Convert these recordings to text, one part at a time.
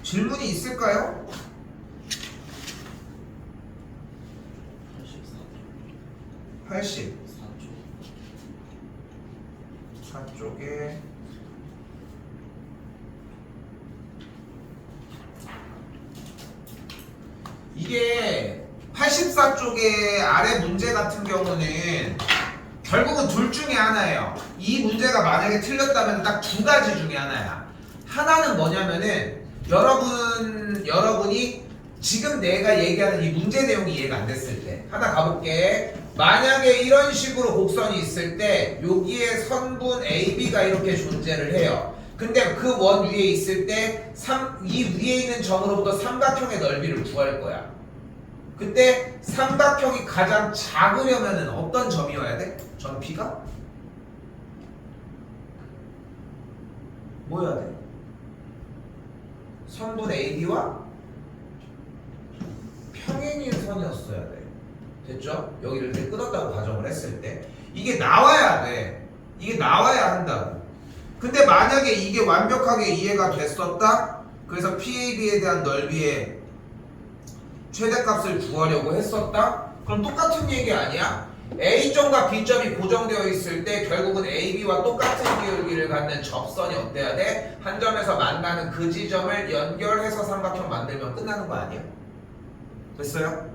질문이 있을까요? 84쪽에 이게 84쪽의 아래 문제 같은 경우는 결국은 둘 중에 하나예요. 이 문제가 만약에 틀렸다면 딱 두 가지 중에 하나야. 하나는 뭐냐면은 여러분이 지금 내가 얘기하는 이 문제 내용이 이해가 안 됐을 때 하나 가볼게. 만약에 이런 식으로 곡선이 있을 때 여기에 선분 AB가 이렇게 존재를 해요. 근데 그 원 위에 있을 때 이 위에 있는 점으로부터 삼각형의 넓이를 구할 거야. 그때 삼각형이 가장 작으려면은 어떤 점이어야 돼? 점 B가? 뭐여야 돼? 선분 AB와 평행인 선이었어야 돼. 됐죠? 여기를 이렇게 끊었다고 가정을 했을 때 이게 나와야 돼. 이게 나와야 한다고. 근데 만약에 이게 완벽하게 이해가 됐었다? 그래서 PAB에 대한 넓이의 최대값을 구하려고 했었다? 그럼 똑같은 얘기 아니야? A점과 B점이 고정되어 있을 때 결국은 AB와 똑같은 기울기를 갖는 접선이 어때야 돼? 한 점에서 만나는 그 지점을 연결해서 삼각형 만들면 끝나는 거 아니야? 됐어요?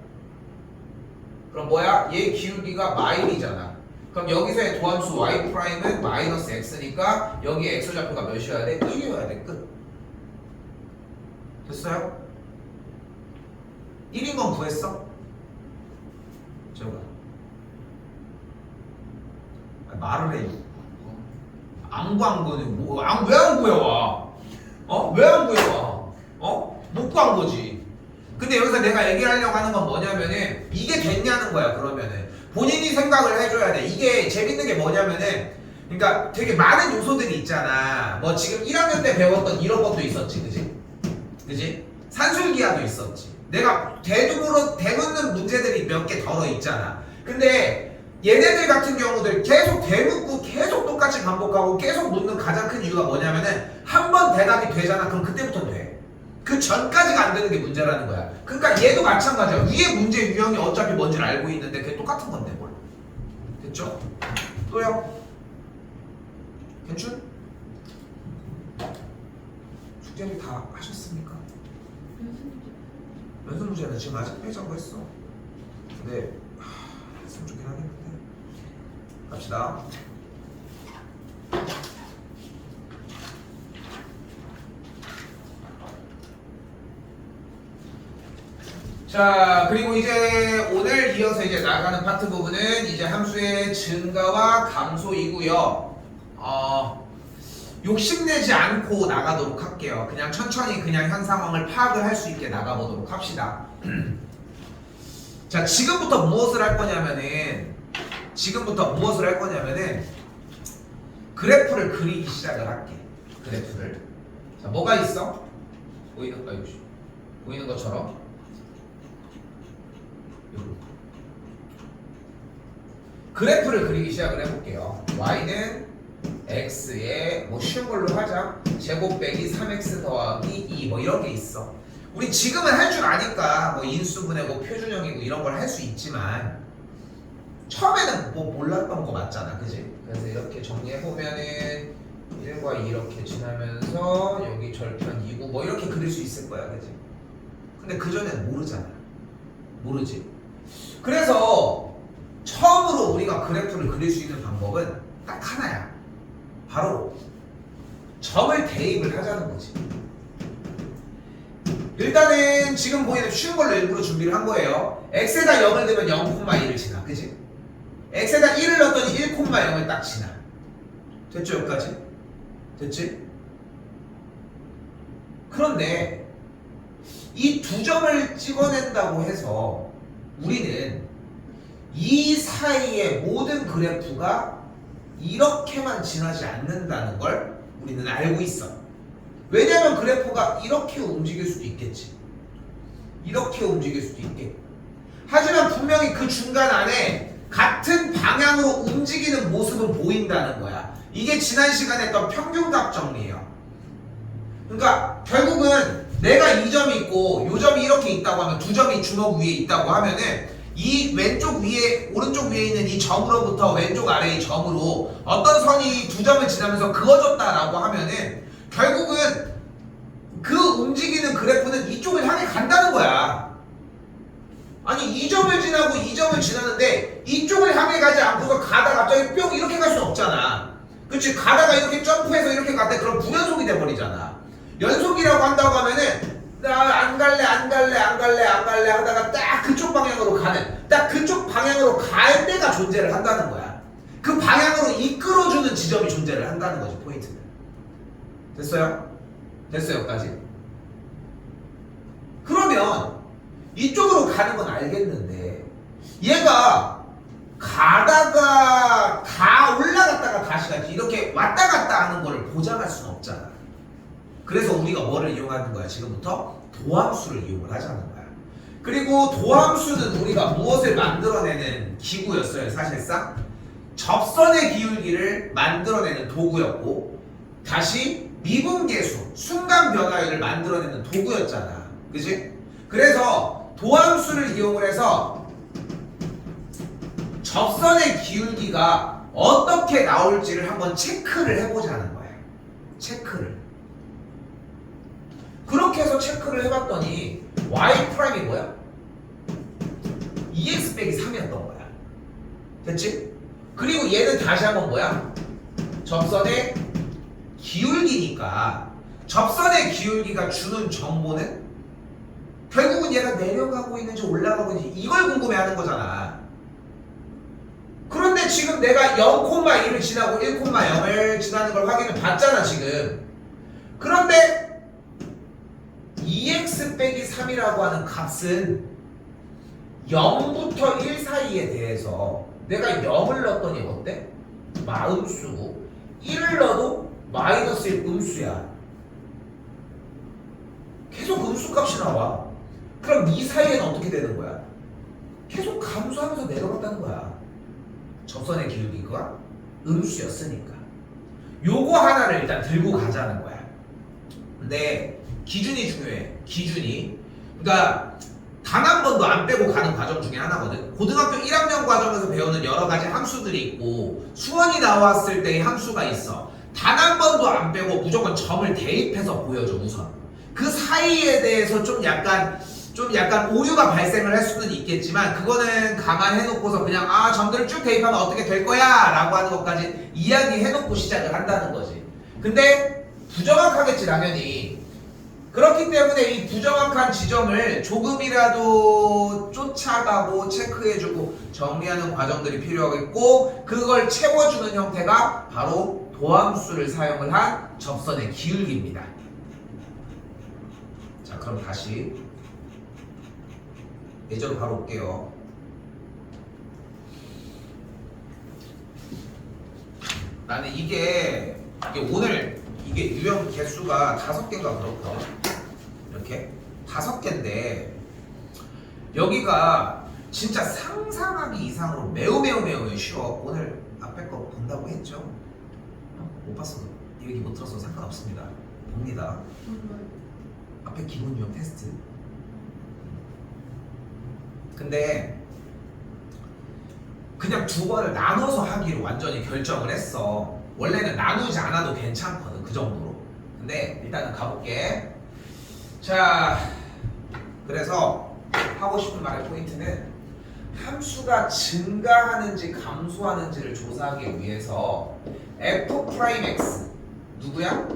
그럼 뭐야? 얘 기울기가 마일이잖아. 그럼 여기서의 도함수 y'은 마이너스 x니까 여기 x좌표가 몇이어야 돼? 1이어야 돼. 끝. 됐어요? 1인 건 구했어? 저거 말을 해. 안 구한 거는 뭐? 왜 안 구해와? 왜 안 구해와? 못 구한 거지. 근데 여기서 내가 얘기하려고 하는 건 뭐냐면은 이게 됐냐는 거야. 그러면은 본인이 생각을 해줘야 돼. 이게 재밌는 게 뭐냐면은 그러니까 되게 많은 요소들이 있잖아. 뭐 지금 1학년 때 배웠던 이런 것도 있었지, 그지? 산술기하도 있었지. 내가 대묻는 문제들이 몇 개 덜어 있잖아. 근데 얘네들 같은 경우들 계속 대묻고 계속 똑같이 반복하고 계속 묻는 가장 큰 이유가 뭐냐면은 한 번 대답이 되잖아. 그럼 그때부터 돼. 그 전까지가 안 되는 게 문제라는 거야. 그러니까 얘도 마찬가지야. 위에 문제 유형이 어차피 뭔지를 알고 있는데 그게 똑같은 건데 뭘. 됐죠? 또요? 괜춘? 숙제를 다 하셨습니까? 연습 문제는 지금 아직 빼자고 했어. 근데 했으면 좋긴 하겠는데. 갑시다. 자, 그리고 이제 오늘 이어서 이제 나가는 파트 부분은 이제 함수의 증가와 감소이고요. 욕심내지 않고 나가도록 할게요. 그냥 천천히 그냥 현 상황을 파악을 할 수 있게 나가보도록 합시다. 자, 지금부터 무엇을 할 거냐면은 그래프를 그리기 시작을 할게. 그래프를. 자, 뭐가 있어? 보이는 것처럼 그래프를 그리기 시작을 해볼게요. y는 x에 뭐 쉬운 걸로 하자. 제곱 빼기 3x 더하기 2 뭐 이런 게 있어. 우리 지금은 할 줄 아니까 뭐 인수분해 뭐 표준형이고 이런 걸 할 수 있지만 처음에는 뭐 몰랐던 거 맞잖아, 그지? 그래서 이렇게 정리해보면은 1과 2 이렇게 지나면서 여기 절편 2고 뭐 이렇게 그릴 수 있을 거야, 그지? 근데 그전엔 모르잖아. 모르지? 그래서 처음으로 우리가 그래프를 그릴 수 있는 방법은 딱 하나야. 바로 점을 대입을 하자는 거지. 일단은 지금 보이는 쉬운 걸로 일부러 준비를 한 거예요. x에다 0을 넣으면 0,1을 지나, 그지? x에다 1을 넣었더니 1,0을 딱 지나. 됐죠, 여기까지? 됐지? 그런데 이 두 점을 찍어낸다고 해서 우리는 이 사이의 모든 그래프가 이렇게만 지나지 않는다는 걸 우리는 알고 있어. 왜냐면 그래프가 이렇게 움직일 수도 있겠지. 이렇게 움직일 수도 있겠고. 하지만 분명히 그 중간 안에 같은 방향으로 움직이는 모습은 보인다는 거야. 이게 지난 시간에 했던 평균값 정리예요. 그러니까 결국은 내가 이 점이 있고 요 점이 이렇게 있다고 하면 두 점이 주먹 위에 있다고 하면은 이 왼쪽 위에 오른쪽 위에 있는 이 점으로부터 왼쪽 아래 이 점으로 어떤 선이 두 점을 지나면서 그어졌다라고 하면은 결국은 그 움직이는 그래프는 이쪽을 향해 간다는 거야. 아니 이 점을 지나고 이 점을 지나는데 이쪽을 향해 가지 않고서 가다가 갑자기 뿅 이렇게 갈 수는 없잖아. 그치? 가다가 이렇게 점프해서 이렇게 갔다 그럼 분연속이 돼버리잖아. 연속이라고 한다고 하면은 나 안 갈래 하다가 딱 그쪽 방향으로 가는 딱 그쪽 방향으로 갈 때가 존재를 한다는 거야. 그 방향으로 이끌어주는 지점이 존재를 한다는 거지. 포인트는. 됐어요? 됐어요 여기까지? 그러면 이쪽으로 가는 건 알겠는데 얘가 가다가 다 올라갔다가 다시 가지 이렇게 왔다 갔다 하는 거를 보장할 수는 없잖아. 그래서 우리가 뭐를 이용하는 거야? 지금부터 도함수를 이용을 하자는 거야. 그리고 도함수는 우리가 무엇을 만들어내는 기구였어요. 사실상 접선의 기울기를 만들어내는 도구였고 다시 미분계수, 순간 변화율을 만들어내는 도구였잖아. 그치? 그래서 도함수를 이용을 해서 접선의 기울기가 어떻게 나올지를 한번 체크를 해보자는 거야. 체크를. 그렇게 해서 체크를 해봤더니 y' 이 뭐야? 2x 빼기 3이었던 거야. 됐지? 그리고 얘는 다시 한번 뭐야? 접선의 기울기니까 접선의 기울기가 주는 정보는 결국은 얘가 내려가고 있는지 올라가고 있는지 이걸 궁금해하는 거잖아. 그런데 지금 내가 0,1을 지나고 1,0을 지나는 걸 확인을 봤잖아 지금. 그런데 2x 빼기 3이라고 하는 값은 0부터 1 사이에 대해서 내가 0을 넣었더니 어때? 마음수고 1을 넣어도 마이너스 1 음수야. 계속 음수값이 나와. 그럼 이 사이에는 어떻게 되는 거야? 계속 감소하면서 내려갔다는 거야. 접선의 기울기가 음수였으니까. 요거 하나를 일단 들고 가자는 거야. 근데 기준이 중요해. 기준이. 그러니까 단 한 번도 안 빼고 가는 과정 중에 하나거든. 고등학교 1학년 과정에서 배우는 여러 가지 함수들이 있고 수원이 나왔을 때의 함수가 있어. 단 한 번도 안 빼고 무조건 점을 대입해서 보여줘 우선. 그 사이에 대해서 좀 약간 오류가 발생을 할 수는 있겠지만 그거는 감안해놓고서 그냥 점들을 쭉 대입하면 어떻게 될 거야 라고 하는 것까지 이야기해놓고 시작을 한다는 거지. 근데 부정확하겠지 당연히. 그렇기 때문에 이 부정확한 지점을 조금이라도 쫓아가고 체크해주고 정리하는 과정들이 필요하겠고 그걸 채워주는 형태가 바로 도함수를 사용을 한 접선의 기울기입니다. 자 그럼 다시 예제로 바로 올게요. 나는 이게 오늘 이게 유형 개수가 5개가 그렇거든. 이렇게 5개인데 여기가 진짜 상상하기 이상으로 매우 쉬워. 오늘 앞에 거 본다고 했죠? 못 봤어. 얘기 못 들어서 상관없습니다. 봅니다. 앞에 기본 유형 테스트. 근데 그냥 두 번을 나눠서 하기로 완전히 결정을 했어. 원래는 나누지 않아도 괜찮거든 그 정도로. 근데 일단은 가볼게. 자 그래서 하고 싶은 말의 포인트는 함수가 증가하는지 감소하는지를 조사하기 위해서 f'x 누구야?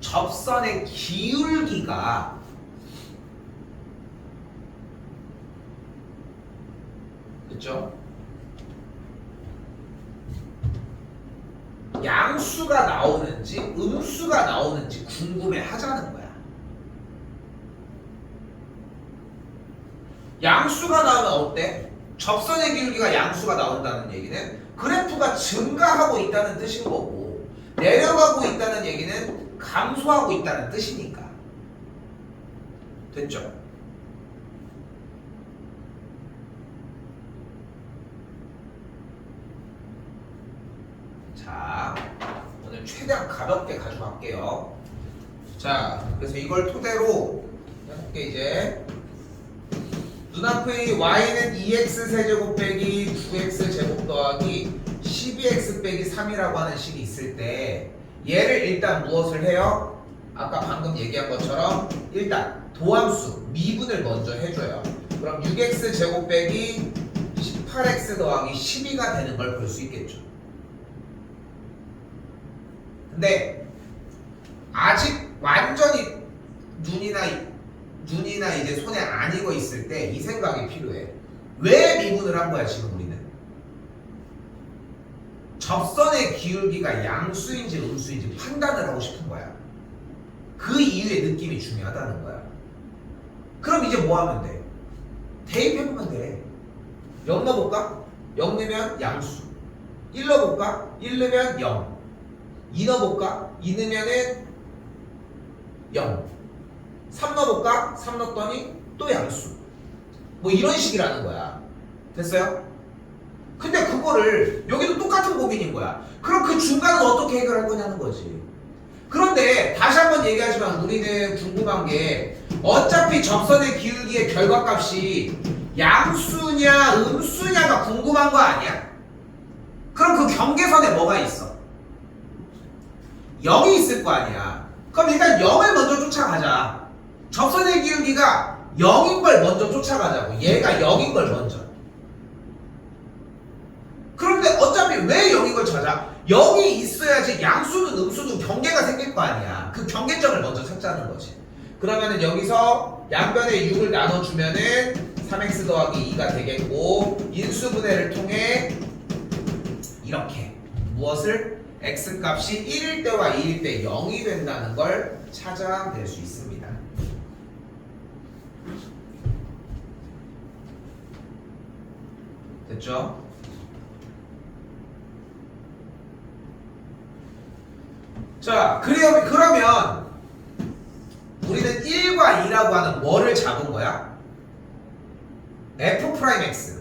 접선의 기울기가 그렇죠? 양수가 나오는지 음수가 나오는지 궁금해 하자는 거야. 양수가 나오면 어때? 접선의 기울기가 양수가 나온다는 얘기는 그래프가 증가하고 있다는 뜻인 거고 내려가고 있다는 얘기는 감소하고 있다는 뜻이니까. 됐죠? 자, 오늘 오늘 최대한 가볍게 가져갈게요. 자, 그래서 이걸 토대로 해볼게. 이제 눈앞의 y는 2x 세제곱 빼기 9x 제곱 더하기 12x 빼기 3이라고 하는 식이 있을 때 얘를 일단 무엇을 해요? 아까 방금 얘기한 것처럼 일단 도함수 미분을 먼저 해줘요. 그럼 6x 제곱 빼기 18x 더하기 12가 되는 걸 볼 수 있겠죠. 근데 아직 완전히 눈이나 이제 손에 안 익어 있을 때 이 생각이 필요해. 왜 미분을 한 거야 지금 우리는? 접선의 기울기가 양수인지 음수인지 판단을 하고 싶은 거야. 그 이유의 느낌이 중요하다는 거야. 그럼 이제 뭐 하면 돼? 대입해보면 돼. 0 넣어볼까? 0 넣으면 양수. 1 넣어볼까? 1 넣으면 0. 2 넣어볼까? 2 넣으면은 0. 3 넣어볼까? 3 넣었더니 또 양수. 뭐 이런 식이라는 거야. 됐어요? 근데 그거를 여기도 똑같은 고민인 거야. 그럼 그 중간은 어떻게 해결할 거냐는 거지. 그런데 다시 한번 얘기하지만 우리는 궁금한 게 어차피 접선의 기울기의 결과값이 양수냐 음수냐가 궁금한 거 아니야? 그럼 그 경계선에 뭐가 있어? 0이 있을 거 아니야. 그럼 일단 0을 먼저 쫓아가자. 접선의 기울기가 0인 걸 먼저 쫓아가자고. 얘가 0인 걸 먼저. 그런데 어차피 왜 0인 걸 찾아? 0이 있어야지 양수는 음수는 경계가 생길 거 아니야. 그 경계점을 먼저 찾자는 거지. 그러면은 여기서 양변에 6을 나눠주면은 3x 더하기 2가 되겠고 인수분해를 통해 이렇게 무엇을? x 값이 1일 때와 2일 때 0이 된다는 걸 찾아낼 수 있습니다. 됐죠? 자, 그러면 우리는 1과 2라고 하는 뭐를 잡은 거야? f'x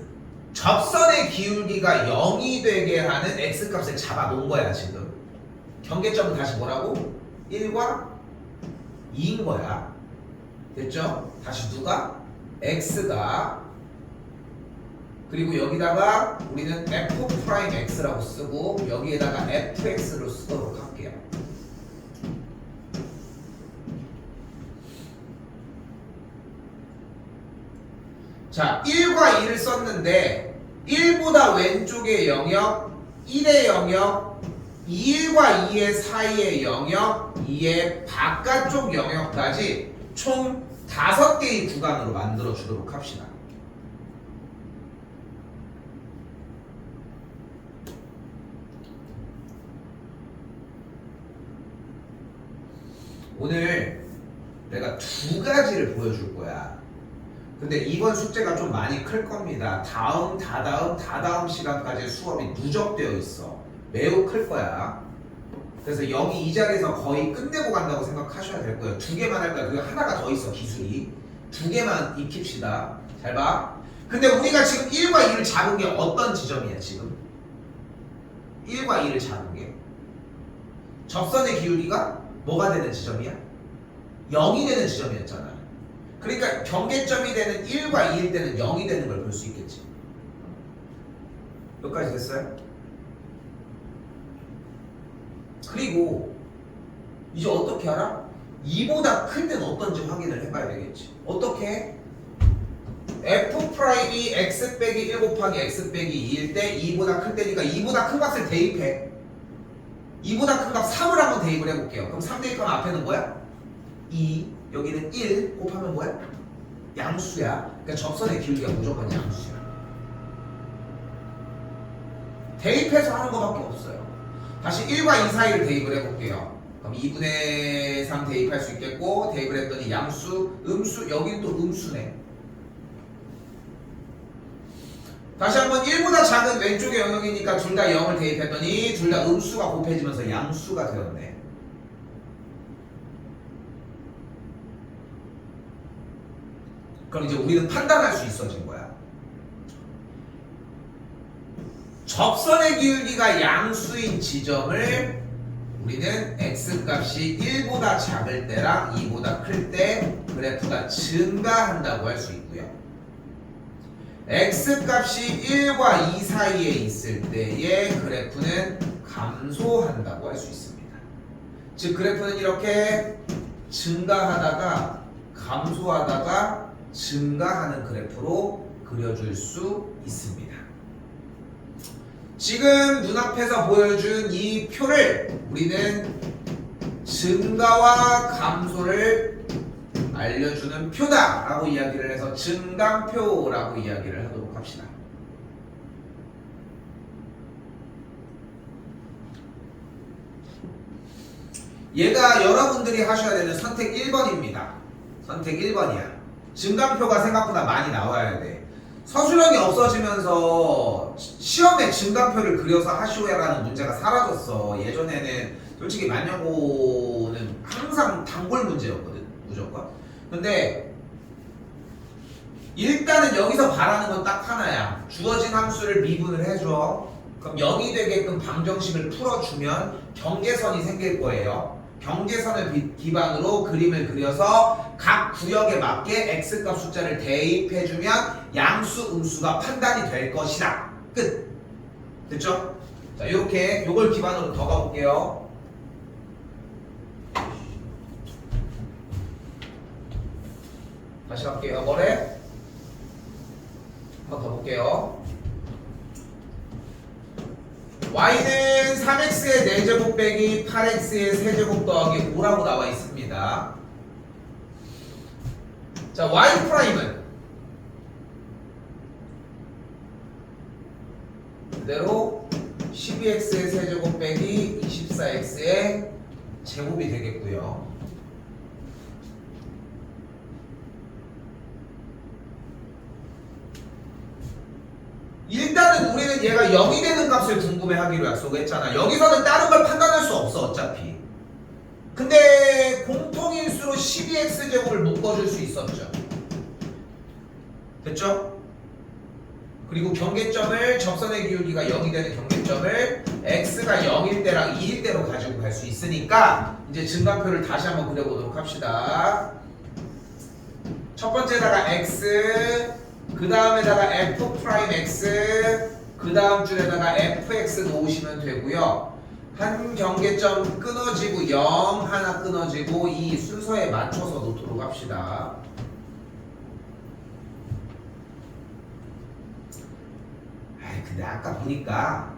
접선의 기울기가 0이 되게 하는 x값을 잡아놓은 거야 지금. 경계점은 다시 뭐라고? 1과 2인 거야. 됐죠? 다시 누가? x가. 그리고 여기다가 우리는 f'x라고 쓰고 여기에다가 fx를 쓰도록 할게요. 자, 1과 2를 썼는데 1보다 왼쪽의 영역, 1의 영역, 1과 2의 사이의 영역, 2의 바깥쪽 영역까지 총 5개의 구간으로 만들어 주도록 합시다. 오늘 내가 2가지를 보여줄 거야. 근데 이번 숙제가 좀 많이 클 겁니다. 다다음 시간까지 수업이 누적되어 있어. 매우 클 거야. 그래서 여기 이 자리에서 거의 끝내고 간다고 생각하셔야 될 거예요. 2개만 할 거야. 그리고 하나가 더 있어, 기술이. 2개만 익힙시다. 잘 봐. 근데 우리가 지금 1과 2를 잡은 게 어떤 지점이야, 지금? 1과 2를 잡은 게. 접선의 기울기가 뭐가 되는 지점이야? 0이 되는 지점이었잖아. 그러니까 경계점이 되는 1과 2일 때는 0이 되는 걸 볼 수 있겠지. 여기까지 됐어요? 그리고 이제 어떻게 알아? 2보다 클 때는 어떤지 확인을 해봐야 되겠지. 어떻게? f'이 x 빼기 1 곱하기 x 빼기 2일 때 2보다 클 때니까 2보다 큰 값을 대입해. 2보다 큰 값 3을 한번 대입을 해볼게요. 그럼 3 대입하면 앞에는 뭐야? 2. 여기는 1 곱하면 뭐야? 양수야. 그러니까 접선의 기울기가 무조건 양수야. 대입해서 하는 거밖에 없어요. 다시 1과 2 사이를 대입을 해볼게요. 그럼 2분의 3 대입할 수 있겠고 대입을 했더니 양수, 음수, 여긴 또 음수네. 다시 한번 1보다 작은 왼쪽의 영역이니까 둘 다 0을 대입했더니 둘 다 음수가 곱해지면서 양수가 되었네. 그럼 이제 우리는 판단할 수 있어진 거야. 접선의 기울기가 양수인 지점을 우리는 x값이 1보다 작을 때랑 2보다 클 때 그래프가 증가한다고 할 수 있고요. x값이 1과 2 사이에 있을 때의 그래프는 감소한다고 할 수 있습니다. 즉 그래프는 이렇게 증가하다가 감소하다가 증가하는 그래프로 그려줄 수 있습니다. 지금 눈앞에서 보여준 이 표를 우리는 증가와 감소를 알려주는 표다라고 이야기를 해서 증감표라고 이야기를 하도록 합시다. 얘가 여러분들이 하셔야 되는 선택 1번입니다. 선택 1번이야. 증감표가 생각보다 많이 나와야 돼. 서술형이 없어지면서 시험에 증감표를 그려서 하시오야라는 문제가 사라졌어. 예전에는 솔직히 만년고는 항상 단골 문제였거든. 무조건. 근데 일단은 여기서 바라는 건 딱 하나야. 주어진 함수를 미분을 해줘. 그럼 0이 되게끔 방정식을 풀어주면 경계선이 생길 거예요. 경계선을 기반으로 그림을 그려서 각 구역에 맞게 x값 숫자를 대입해주면 양수, 음수가 판단이 될 것이다. 끝. 됐죠? 자, 이렇게 요걸 기반으로 더 가볼게요. 다시 갈게요. 뭐래? 한번 더 볼게요. y는 3x의 4제곱 빼기 8x의 3제곱 더하기 5라고 나와 있습니다. 자, y 프라임은 그대로 12x의 3제곱 빼기 24x의 제곱이 되겠고요. 일단은 우리는 얘가 0이 되는 값을 궁금해하기로 약속했잖아. 여기서는 다른 걸 판단할 수 없어 어차피. 근데 공통인수로 12x제곱을 묶어줄 수 있었죠. 됐죠? 그리고 경계점을 접선의 기울기가 0이 되는 경계점을 x가 0일 때랑 2일 때로 가지고 갈 수 있으니까 이제 증감표를 다시 한번 그려보도록 합시다. 첫 번째다가 x, 그 다음에다가 f'(x), 그 다음 줄에다가 fx 놓으시면 되고요. 한 경계점 끊어지고 0 하나 끊어지고 이 순서에 맞춰서 놓도록 합시다. 근데 아까 보니까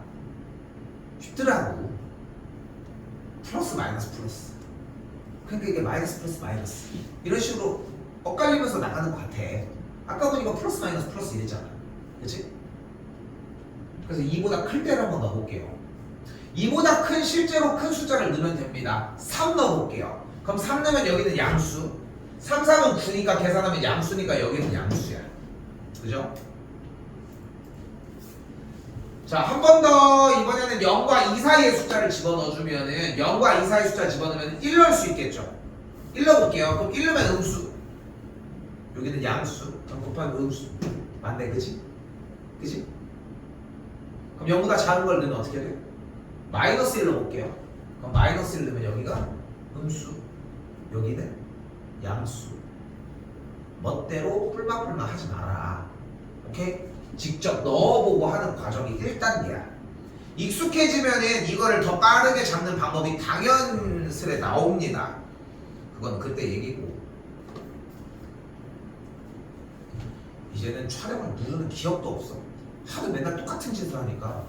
쉽더라고. 플러스 마이너스 플러스. 그러니까 이게 마이너스 플러스 마이너스 이런 식으로 엇갈리면서 나가는 것 같아. 아까 보니까 플러스 마이너스 플러스 이랬잖아. 그치? 그래서 2보다 클 때를 한번 넣어볼게요. 2보다 큰 실제로 큰 숫자를 넣으면 됩니다. 3 넣어볼게요. 그럼 3 넣으면 여기는 양수. 3, 3은 9니까 계산하면 양수니까 여기는 양수야. 그죠? 자, 한 번 더 이번에는 0과 2 사이의 숫자를 집어넣어주면은 0과 2 사이의 숫자 집어넣으면 1 넣을 수 있겠죠? 1 넣어볼게요. 그럼 1 넣으면 음수. 여기는 양수. 그럼 곱하기 음수. 맞네, 그치? 그치? 그럼 0보다 작은 걸 넣으면 어떻게 돼? 마이너스 1 넣어볼게요. 그럼 마이너스 1 넣으면 여기가 음수. 여기는 양수. 멋대로 뿔막뿔막 하지 마라. 오케이? 직접 넣어보고 하는 과정이 1단계야. 익숙해지면은 이거를 더 빠르게 잡는 방법이 당연스레 나옵니다. 그건 그때 얘기고. 이제는 촬영을 누르는 기억도 없어. 하도 맨날 똑같은 짓을 하니까.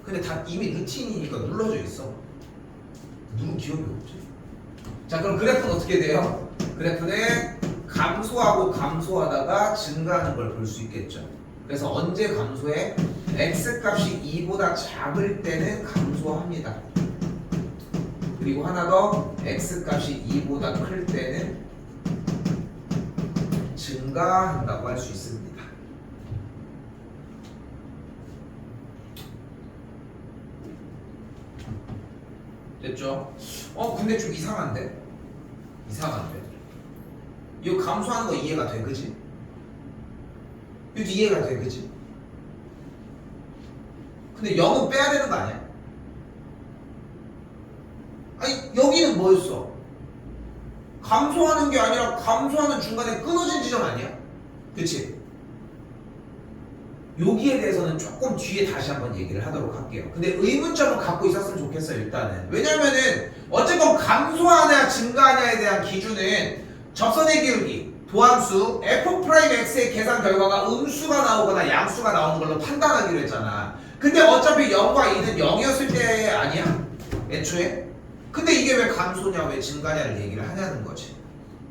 근데 다 이미 루틴이니까 눌러져 있어. 누른 기억이 없지. 자, 그럼 그래프는 어떻게 돼요? 그래프는 감소하고 감소하다가 증가하는 걸 볼 수 있겠죠. 그래서 언제 감소해? x값이 2보다 작을 때는 감소합니다. 그리고 하나 더, x값이 2보다 클 때는 증가한다고 할 수 있습니다. 됐죠? 근데 좀 이상한데? 이상한데? 이거 감소하는 거 이해가 돼, 그치? 이거 이해가 돼, 그치? 근데 0은 빼야 되는 거 아니야? 아니 여기는 뭐였어? 감소하는 게 아니라 감소하는 중간에 끊어진 지점 아니야? 그치? 여기에 대해서는 조금 뒤에 다시 한번 얘기를 하도록 할게요. 근데 의문점은 갖고 있었으면 좋겠어요, 일단은. 왜냐면은 어쨌건 감소하냐 증가하냐에 대한 기준은 접선의 기울기, 도함수, f'x의 계산 결과가 음수가 나오거나 양수가 나오는 걸로 판단하기로 했잖아. 근데 어차피 0과 2는 0이었을 때 아니야? 애초에? 근데 이게 왜 감소냐, 왜 증가냐를 얘기를 하냐는 거지.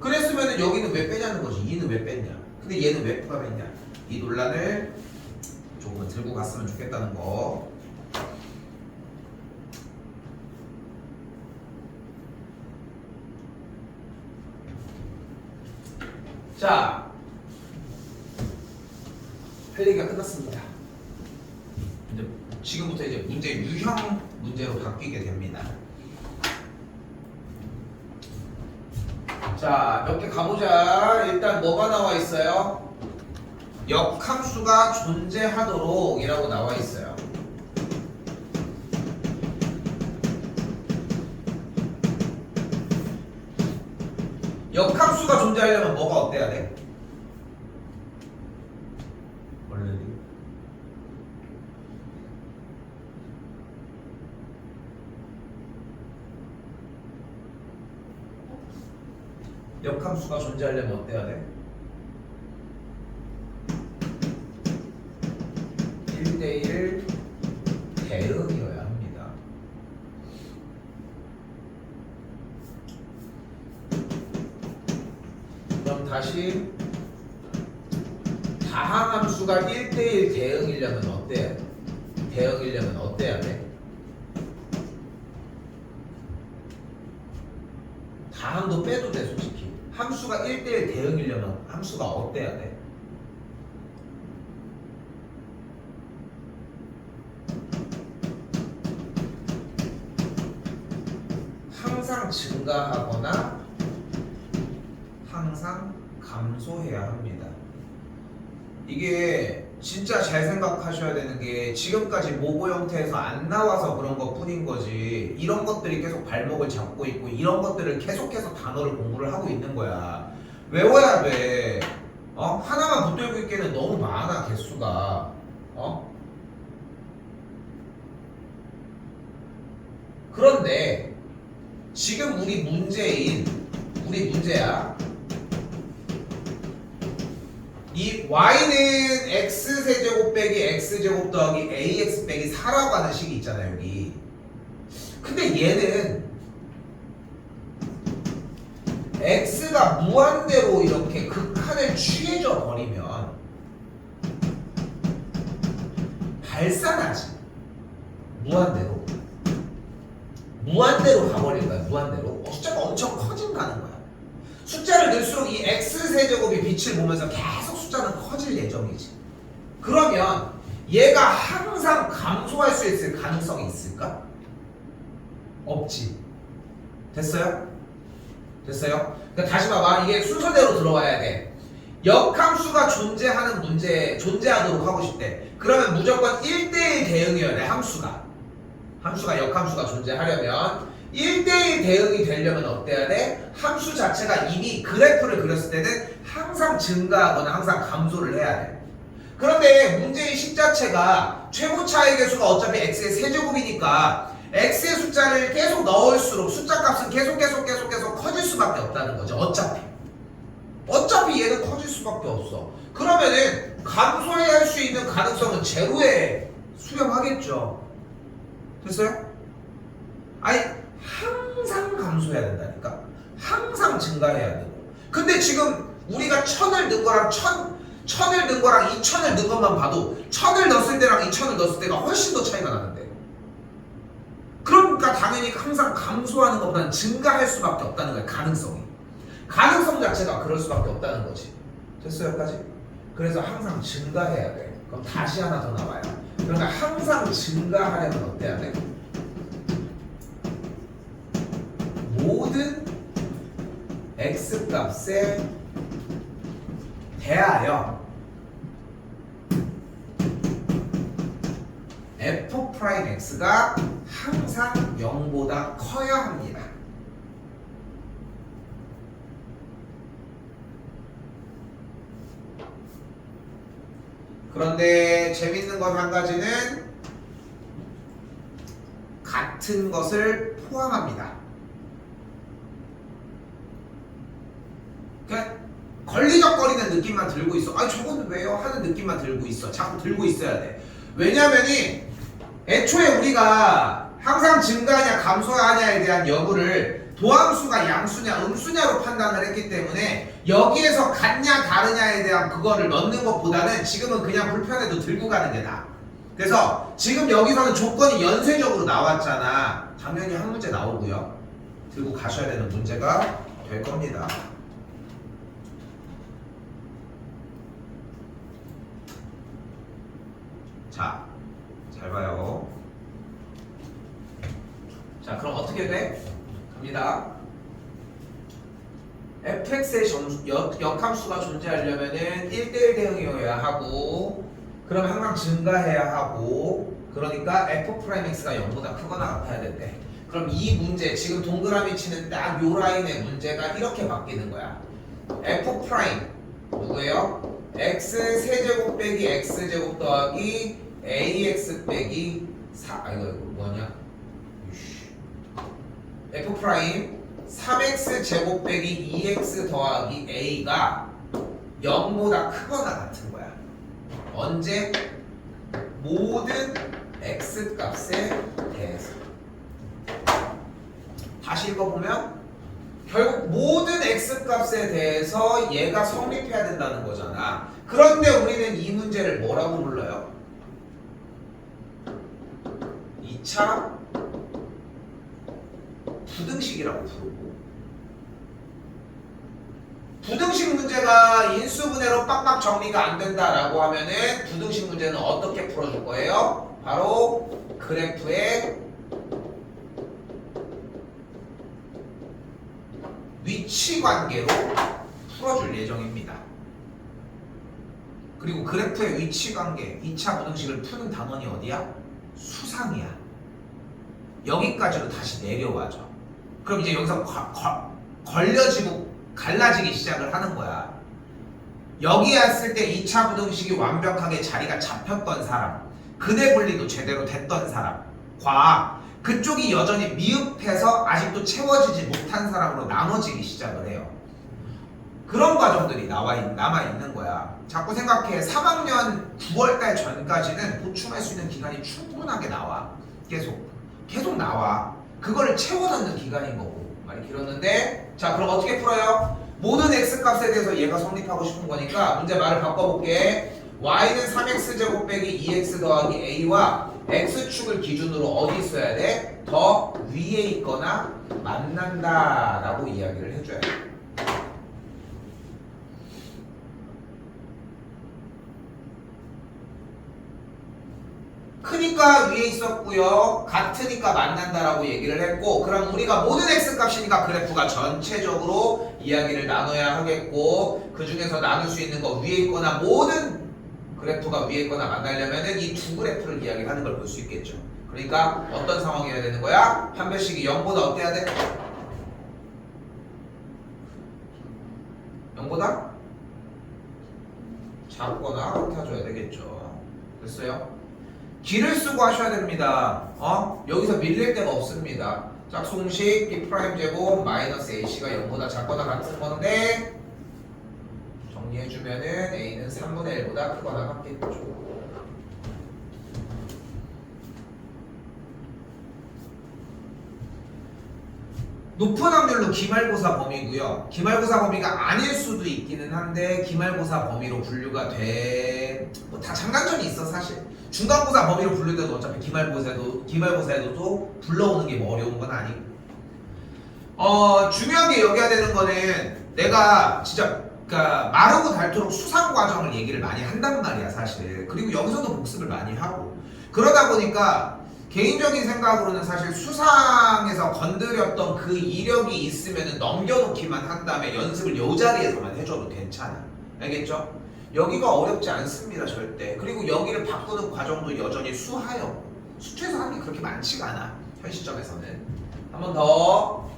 그랬으면은 여기는 왜 빼냐는 거지. 2는 왜 뺐냐. 근데 얘는 왜 포함했냐. 이 논란을 조금은 들고 갔으면 좋겠다는 거. 자, 할 얘기가 끝났습니다. 이제 지금부터 이제 문제 유형 문제로 바뀌게 됩니다. 자, 몇 개 가보자. 일단 뭐가 나와 있어요? 역함수가 존재하도록 이라고 나와 있어요. 역함수가 존재하려면 뭐가 어때야 돼? 원래는 역함수가 존재하려면 어때야 돼? 1대1 대응이어야 합니다. 그럼 다시 다항함수가 1대1 대응이려면 어때야 돼? 대응이려면 어때야 돼? 다항도 빼도 돼 솔직히. 함수가 1대1 대응이려면 함수가 어때야 돼? 항상 증가하거나 항상 감소해야 합니다. 이게 진짜 잘 생각하셔야 되는 게 지금까지 모고 형태에서 안 나와서 그런 것 뿐인 거지. 이런 것들이 계속 발목을 잡고 있고 이런 것들을 계속해서 단어를 공부를 하고 있는 거야. 외워야 돼. 하나만 붙들고 있기에는 너무 많아 개수가. 그런데 지금 우리 문제야. 이 y는 x세제곱 빼기 x제곱 더하기 ax 빼기 4라고 하는 식이 있잖아요 여기. 근데 얘는 x가 무한대로 이렇게 극한을 취해져 버리면 발산하지. 무한대로 가버릴 거야. 무한대로 숫자가 엄청 커진다는 거야. 숫자를 넣을수록 이 x세제곱이 빛을 보면서 계속 숫자는 커질 예정이지. 그러면 얘가 항상 감소할 수 있을 가능성이 있을까? 없지. 됐어요? 그러니까 다시 봐봐. 이게 순서대로 들어와야 돼. 역함수가 존재하도록 하고 싶대. 그러면 무조건 1대1 대응이어야 돼. 함수가 역함수가 존재하려면 1대1 대응이 되려면 어때야 돼? 함수 자체가 이미 그래프를 그렸을 때는 항상 증가하거나 항상 감소를 해야 돼. 그런데 문제의 식 자체가 최고 차이 계수가 어차피 x의 세제곱이니까 x의 숫자를 계속 넣을수록 숫자 값은 계속 커질 수밖에 없다는 거죠. 어차피 얘는 커질 수밖에 없어. 그러면은 감소해야 할 수 있는 가능성은 제로에 수렴하겠죠. 됐어요? 아니 항상 감소해야 된다니까. 항상 증가해야 되고. 근데 지금 우리가 1000을 넣은 거랑 1000을 넣은 거랑 2000을 넣은 것만 봐도 1000을 넣었을 때랑 2000을 넣었을 때가 훨씬 더 차이가 나는데. 그러니까 당연히 항상 감소하는 것보다는 증가할 수밖에 없다는 거야. 가능성 자체가 그럴 수밖에 없다는 거지. 됐어요 여기까지? 그래서 항상 증가해야 돼. 그럼 다시 하나 더 나와요. 그러니까 항상 증가하려면 어때야 돼? 모든 x값에 대하여 f'x가 항상 0보다 커야 합니다. 그런데 재밌는 건 한 가지는 같은 것을 포함합니다. 그러니까 걸리적거리는 느낌만 들고 있어. 아 저건 왜요? 하는 느낌만 들고 있어. 자꾸 들고 있어야 돼. 왜냐면이 애초에 우리가 항상 증가하냐 감소하냐에 대한 여부를 도함수가 양수냐 음수냐로 판단을 했기 때문에 여기에서 같냐 다르냐에 대한 그거를 넣는 것보다는 지금은 그냥 불편해도 들고 가는 게 나아. 그래서 지금 여기서는 조건이 연쇄적으로 나왔잖아. 당연히 한 문제 나오고요. 들고 가셔야 되는 문제가 될 겁니다. 자, 잘 봐요. 자, 그럼 어떻게 돼? 갑니다. fx의 역함수가 존재하려면은 1대1 대응이어야 하고, 그럼 항상 증가해야 하고, 그러니까 f'x가 0보다 크거나 같아야 된대. 그럼 이 문제, 지금 동그라미 치는 딱 요 라인의 문제가 이렇게 바뀌는 거야. f' 누구예요? x 세제곱 빼기 x제곱 더하기 ax 빼기 4. 이거 뭐냐? f' 3x 제곱 빼기 2x 더하기 a가 0보다 크거나 같은 거야. 언제? 모든 x 값에 대해서. 다시 읽어보면 결국 모든 x 값에 대해서 얘가 성립해야 된다는 거잖아. 그런데 우리는 이 문제를 뭐라고 불러요? 2차 부등식이라고 부르고, 부등식 문제가 인수분해로 빡빡 정리가 안 된다라고 하면은 부등식 문제는 어떻게 풀어줄 거예요? 바로 그래프의 위치 관계로 풀어줄 예정입니다. 그리고 그래프의 위치 관계, 2차 부등식을 푸는 단원이 어디야? 수상이야. 여기까지로 다시 내려와줘. 그럼 이제 여기서 걸려지고 갈라지기 시작을 하는 거야. 여기 왔을 때 2차 부등식이 완벽하게 자리가 잡혔던 사람, 근해 분리도 제대로 됐던 사람과 그쪽이 여전히 미흡해서 아직도 채워지지 못한 사람으로 나눠지기 시작을 해요. 그런 과정들이 남아있는 거야. 자꾸 생각해. 3학년 9월달 전까지는 보충할 수 있는 기간이 충분하게 나와. 계속 나와. 그거를 채워넣는 기간인 거고. 많이 길었는데, 자 그럼 어떻게 풀어요? 모든 x값에 대해서 얘가 성립하고 싶은 거니까 문제 말을 바꿔볼게. y는 3x제곱 빼기 2x 더하기 a와 x축을 기준으로 어디 있어야 돼? 더 위에 있거나 만난다 라고 이야기를 해줘야 돼. 크니까 위에 있었고요. 같으니까 만난다라고 얘기를 했고, 그럼 우리가 모든 x값이니까 그래프가 전체적으로 이야기를 나눠야 하겠고, 그 중에서 나눌 수 있는 거 위에 있거나 모든 그래프가 위에 있거나 만나려면은 이 두 그래프를 이야기하는 걸 볼 수 있겠죠. 그러니까 어떤 상황이어야 되는 거야? 판별식이 0보다 어때야 돼? 0보다 작거나 같아줘야 되겠죠. 됐어요? 길을 쓰고 하셔야 됩니다. 여기서 밀릴 데가 없습니다. 짝수공식 B'제곱 마이너스 AC가 0보다 작거나 같은 건데, 정리해주면은 A는 3분의 1보다 크거나 같겠죠. 높은 확률로 기말고사 범위고요. 기말고사 범위가 아닐 수도 있기는 한데 기말고사 범위로 분류가 돼. 뭐 다 장단점이 있어 사실. 중간고사 범위로 분류돼도 어차피 기말고사에도 불러오는 게 뭐 어려운 건 아니고. 중요하게 여겨야 되는 거는 내가 진짜 그러니까 마르고 닳도록 수상 과정을 얘기를 많이 한단 말이야 사실. 그리고 여기서도 복습을 많이 하고. 그러다 보니까 개인적인 생각으로는 사실 수상에서 건드렸던 그 이력이 있으면 넘겨놓기만 한 다음에 연습을 요 자리에서만 해줘도 괜찮아. 알겠죠? 여기가 어렵지 않습니다 절대. 그리고 여기를 바꾸는 과정도 여전히 수하여 수투에서 하는 게 그렇게 많지가 않아. 현 시점에서는. 한 번 더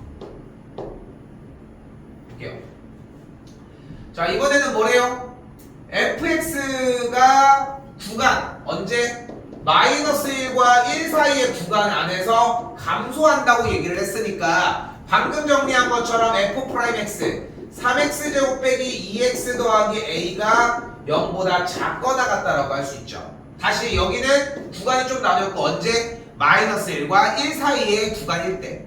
볼게요. 자 이번에는 뭐래요? fx가 구간 언제? 마이너스 1과 1 사이의 구간 안에서 감소한다고 얘기를 했으니까 방금 정리한 것처럼 f'(x) 3x 제곱 빼기 2x 더하기 a가 0보다 작거나 같다라고 할 수 있죠. 다시 여기는 구간이 좀 나뉘었고 언제? 마이너스 1과 1 사이의 구간일 때.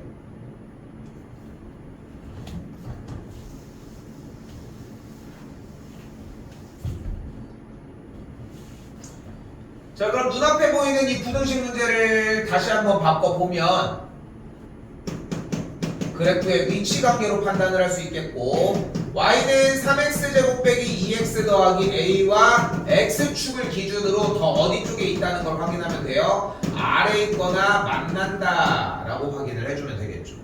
자, 그럼 눈앞에 보이는 이 부등식 문제를 다시 한번 바꿔보면 그래프의 위치 관계로 판단을 할 수 있겠고 y는 3x제곱 빼기 2x 더하기 a와 x축을 기준으로 더 어디 쪽에 있다는 걸 확인하면 돼요. 아래에 있거나 만난다 라고 확인을 해주면 되겠죠.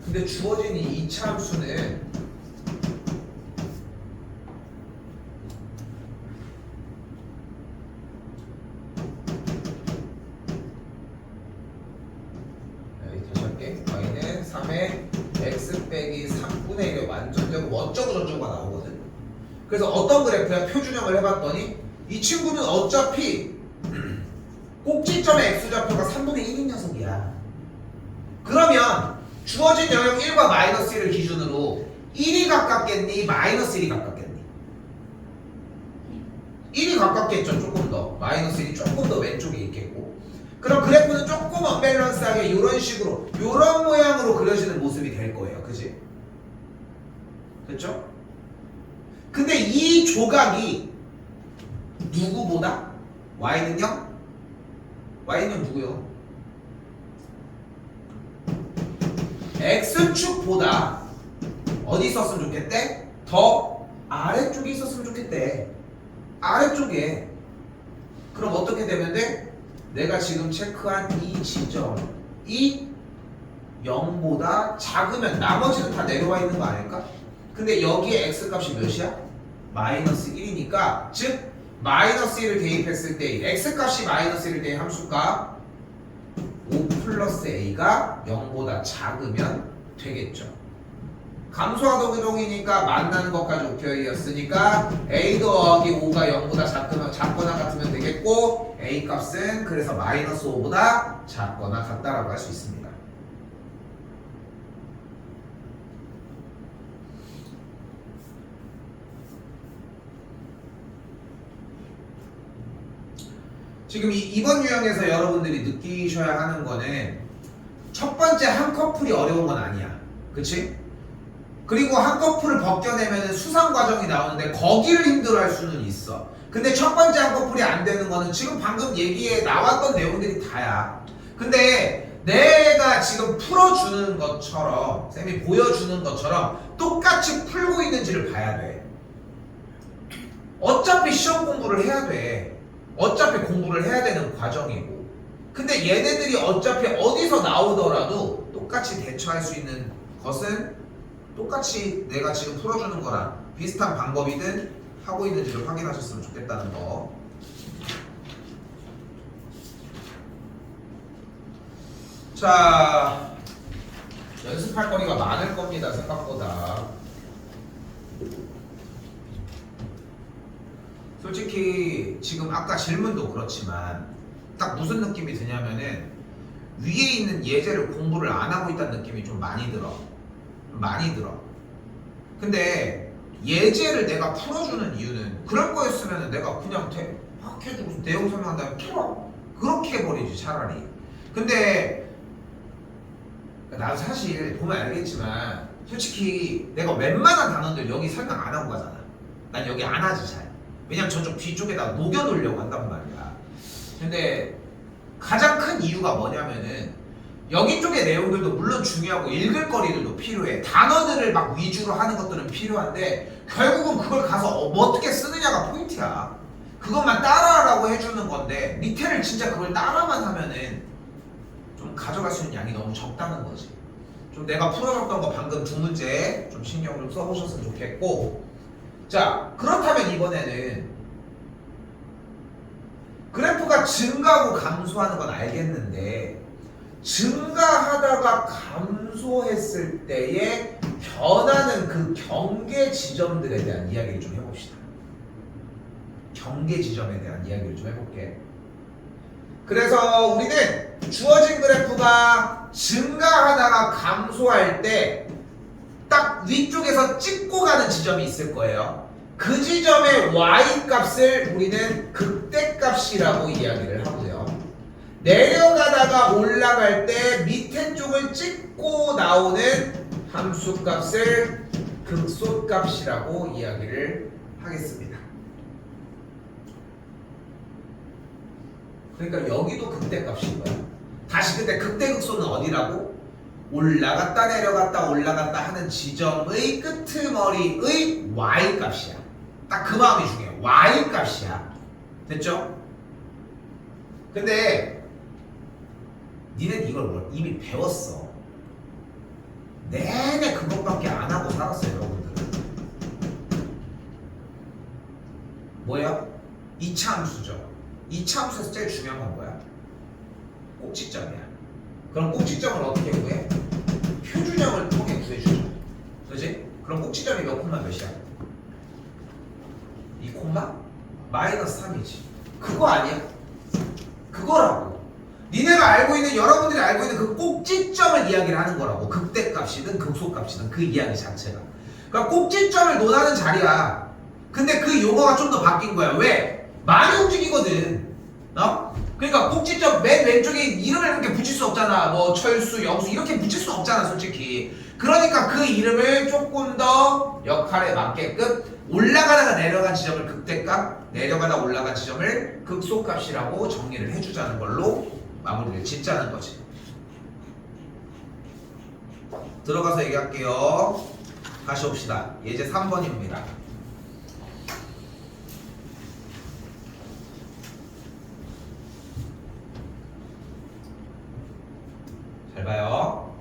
근데 주어진 이 2차 함수는 다시 할게. y는 3의 x 빼기 3분의 1의 완전제곱 어쩌고 저쩌고가 나오거든. 그래서 어떤 그래프야? 표준형을 해봤더니 이 친구는 어차피 꼭지점의 x좌표가 3분의 1인 녀석이야. 그러면 주어진 영역 1과 마이너스 1을 기준으로 1이 가깝겠니? 마이너스 1이 가깝겠니? 1이 가깝겠죠. 조금 더. 마이너스 1이 조금 더 왼쪽에 있겠고. 그럼 그래프는 조금 언밸런스하게 이런 식으로 이런 모양으로 그려지는 모습이 될 거예요. 그지? 됐죠? 근데 이 조각이 누구보다? y는요? y는 누구요? x축보다 어디 있었으면 좋겠대? 더 아래쪽에 있었으면 좋겠대. 아래쪽에. 그럼 어떻게 되면 돼? 내가 지금 체크한 이 지점이 0보다 작으면 나머지는 다 내려와 있는 거 아닐까? 근데 여기에 x값이 몇이야? 마이너스 1이니까 즉 마이너스 1을 대입했을 때 x값이 마이너스 1을 대입 함수값 5 플러스 a가 0보다 작으면 되겠죠. 감소하동이니까 만나는 것까지 오표이였으니까 a 더하기 5가 0보다 작거나 같으면 되겠고 a 값은 그래서 마이너스 5보다 작거나 같다라고 할 수 있습니다. 지금 이번 유형에서 여러분들이 느끼셔야 하는 거는 첫 번째 한 커플이 어려운 건 아니야. 그치? 그리고 한 커플을 벗겨내면 수상 과정이 나오는데 거기를 힘들어할 수는 있어. 근데 첫 번째 한 커플이 안 되는 거는 지금 방금 얘기에 나왔던 내용들이 다야. 근데 내가 지금 풀어주는 것처럼 쌤이 보여주는 것처럼 똑같이 풀고 있는지를 봐야 돼. 어차피 시험 공부를 해야 돼. 어차피 공부를 해야 되는 과정이고. 근데 얘네들이 어차피 어디서 나오더라도 똑같이 대처할 수 있는 것은 똑같이 내가 지금 풀어주는 거랑 비슷한 방법이든 하고 있는지를 확인하셨으면 좋겠다는 거. 자, 연습할 거리가 많을 겁니다. 생각보다. 솔직히 지금 아까 질문도 그렇지만 딱 무슨 느낌이 드냐면은 위에 있는 예제를 공부를 안 하고 있다는 느낌이 좀 많이 들어. 근데 예제를 내가 풀어주는 이유는 그럴 거였으면 내가 그냥 막 해주고 내용 설명한 다음에 풀어. 그렇게 해버리지 차라리. 근데 나도 사실 보면 알겠지만 솔직히 내가 웬만한 단원들 여기 설명 안 하고 가잖아. 난 여기 안 하지 잘. 왜냐면 저쪽 뒤쪽에다 녹여놓으려고 한단 말이야. 근데 가장 큰 이유가 뭐냐면은 여기 쪽의 내용들도 물론 중요하고 읽을 거리들도 필요해. 단어들을 막 위주로 하는 것들은 필요한데 결국은 그걸 가서 어떻게 쓰느냐가 포인트야. 그것만 따라하라고 해주는 건데 밑에를 진짜 그걸 따라만 하면은 좀 가져갈 수 있는 양이 너무 적다는 거지. 좀 내가 풀어줬던 거 방금 두 문제 좀 신경 좀 써보셨으면 좋겠고. 자, 그렇다면 이번에는 그래프가 그래프가 증가하고 감소하는 건 알겠는데 증가하다가 감소했을 때의 변하는 그 경계 지점들에 대한 이야기를 좀 해봅시다. 경계 지점에 대한 이야기를 좀 해볼게. 그래서 우리는 주어진 그래프가 증가하다가 감소할 때 딱 위쪽에서 찍고 가는 지점이 있을 거예요. 그 지점의 y 값을 우리는 극대값이라고 이야기를 하고요. 내려가다가 올라갈 때 밑에 쪽을 찍고 나오는 함수값을 극소값이라고 이야기를 하겠습니다. 그러니까 여기도 극대값인 거야. 다시 근데 극대극소는 어디라고? 올라갔다 내려갔다 올라갔다 하는 지점의 끄트머리의 y 값이야. 딱 그 마음이 중요해. y 값이야. 됐죠? 근데 니는 이걸 이미 배웠어. 내내 그것밖에 안 하고 살았어요, 여러분들은. 뭐야? 2차 함수죠. 2차 함수에서 제일 중요한 건 뭐야? 꼭지점이야. 그럼 꼭지점을 어떻게 구해? 표준형을 통해 구해주죠. 그지? 그럼 꼭지점이 몇 콤마 몇이야? 2 콤마? 마이너스 3이지. 그거 아니야? 그거라고. 니네가 알고 있는, 여러분들이 알고 있는 그 꼭지점을 이야기를 하는 거라고. 극대값이든 극소값이든 그 이야기 자체가. 그러니까 꼭지점을 논하는 자리야. 근데 그 용어가 좀 더 바뀐 거야. 왜? 많이 움직이거든. 그러니까 꼭지점 맨 왼쪽에 이름을 이렇게 붙일 수 없잖아. 뭐 철수, 영수 이렇게 붙일 수 없잖아, 솔직히. 그러니까 그 이름을 조금 더 역할에 맞게끔 올라가다가 내려간 지점을 극대값, 내려가다 올라간 지점을 극소값이라고 정리를 해주자는 걸로 마무리를 짓자는 거지. 들어가서 얘기할게요. 다시 옵시다. 예제 3번입니다. 잘 봐요.